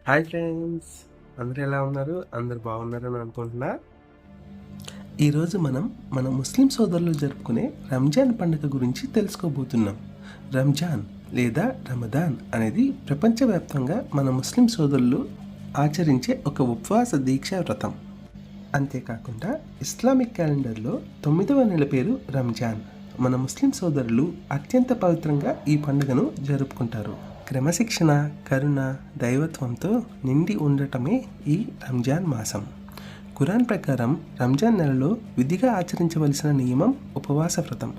Hi friends, అందరూ ఎలా ఉన్నారు? అందరు బాగున్నారని అనుకుంటున్నా. ఈరోజు మనం మన ముస్లిం సోదరులు జరుపుకునే రంజాన్ పండుగ గురించి తెలుసుకోబోతున్నాం. రంజాన్ లేదా రమదాన్ అనేది ప్రపంచవ్యాప్తంగా మన ముస్లిం సోదరులు ఆచరించే ఒక ఉపవాస దీక్షా వ్రతం. అంతేకాకుండా ఇస్లామిక్ క్యాలెండర్లో 9వ నెల పేరు రంజాన్. మన ముస్లిం సోదరులు అత్యంత పవిత్రంగా ఈ పండుగను జరుపుకుంటారు. క్రమశిక్షణ, కరుణ, దైవత్వంతో నిండి ఉండటమే ఈ రంజాన్ మాసం. ఖురాన్ ప్రకారం రంజాన్ నెలలో విధిగా ఆచరించవలసిన నియమం ఉపవాస వ్రతం.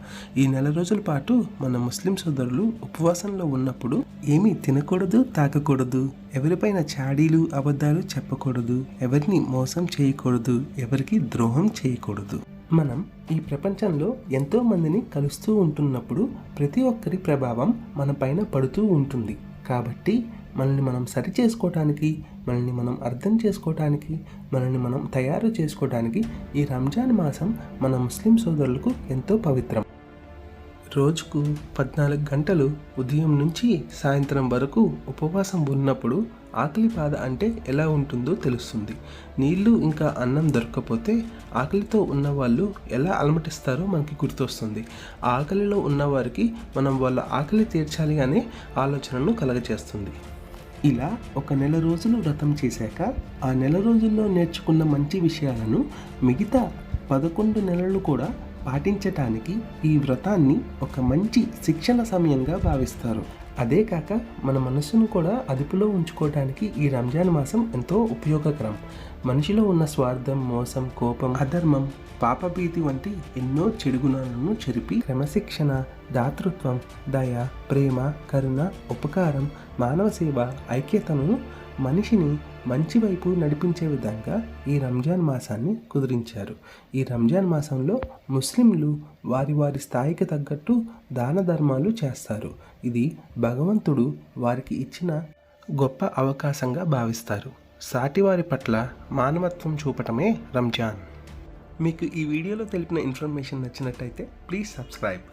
ఈ నెల రోజుల పాటు మన ముస్లిం సోదరులు ఉపవాసంలో ఉన్నప్పుడు ఏమీ తినకూడదు, తాగకూడదు, ఎవరిపైన చాడీలు, అబద్ధాలు చెప్పకూడదు, ఎవరిని మోసం చేయకూడదు, ఎవరికి ద్రోహం చేయకూడదు. మనం ఈ ప్రపంచంలో ఎంతో మందిని కలుస్తూ ఉంటున్నప్పుడు ప్రతి ఒక్కరి ప్రభావం మన పైన పడుతూ ఉంటుంది. కాబట్టి మనల్ని మనం సరి చేసుకోవటానికి, మనల్ని మనం అర్థం చేసుకోవటానికి, మనల్ని మనం తయారు చేసుకోవటానికి ఈ రంజాన్ మాసం మన ముస్లిం సోదరులకు ఎంతో పవిత్రం. రోజుకు 14 గంటలు ఉదయం నుంచి సాయంత్రం వరకు ఉపవాసం ఉన్నప్పుడు ఆకలి బాధ అంటే ఎలా ఉంటుందో తెలుస్తుంది. నీళ్లు ఇంకా అన్నం దొరకకపోతే ఆకలితో ఉన్నవాళ్ళు ఎలా అలమటిస్తారో మనకి గుర్తొస్తుంది. ఆకలిలో ఉన్నవారికి మనం వాళ్ళ ఆకలి తీర్చాలి అనే ఆలోచనను కలగజేస్తుంది. ఇలా ఒక నెల రోజులు వ్రతం చేశాక ఆ నెల రోజుల్లో నేర్చుకున్న మంచి విషయాలను మిగతా 11 నెలలు కూడా పాటించటానికి ఈ వ్రతాన్ని ఒక మంచి శిక్షణ సమయంగా భావిస్తారు. అదే కాక మన మనసును కూడా అదుపులో ఉంచుకోవడానికి ఈ రంజాన్ మాసం ఎంతో ఉపయోగకరం. మనిషిలో ఉన్న స్వార్థం, మోసం, కోపం, అధర్మం, పాపభీతి వంటి ఎన్నో చెడు గుణాలను చెరిపి క్రమశిక్షణ, దాతృత్వం, దయ, ప్రేమ, కరుణ, ఉపకారం, మానవ సేవ, ఐక్యతను మనిషిని మంచి వైపు నడిపించే విధంగా ఈ రంజాన్ మాసాన్ని కుదిరించారు. ఈ రంజాన్ మాసంలో ముస్లింలు వారి వారి స్థాయికి తగ్గట్టు దాన ధర్మాలు చేస్తారు. ఇది భగవంతుడు వారికి ఇచ్చిన గొప్ప అవకాశంగా భావిస్తారు. సాటివారి పట్ల మానవత్వం చూపటమే రంజాన్. మీకు ఈ వీడియోలో తెలిపిన ఇన్ఫర్మేషన్ నచ్చినట్టయితే ప్లీజ్ సబ్స్క్రైబ్.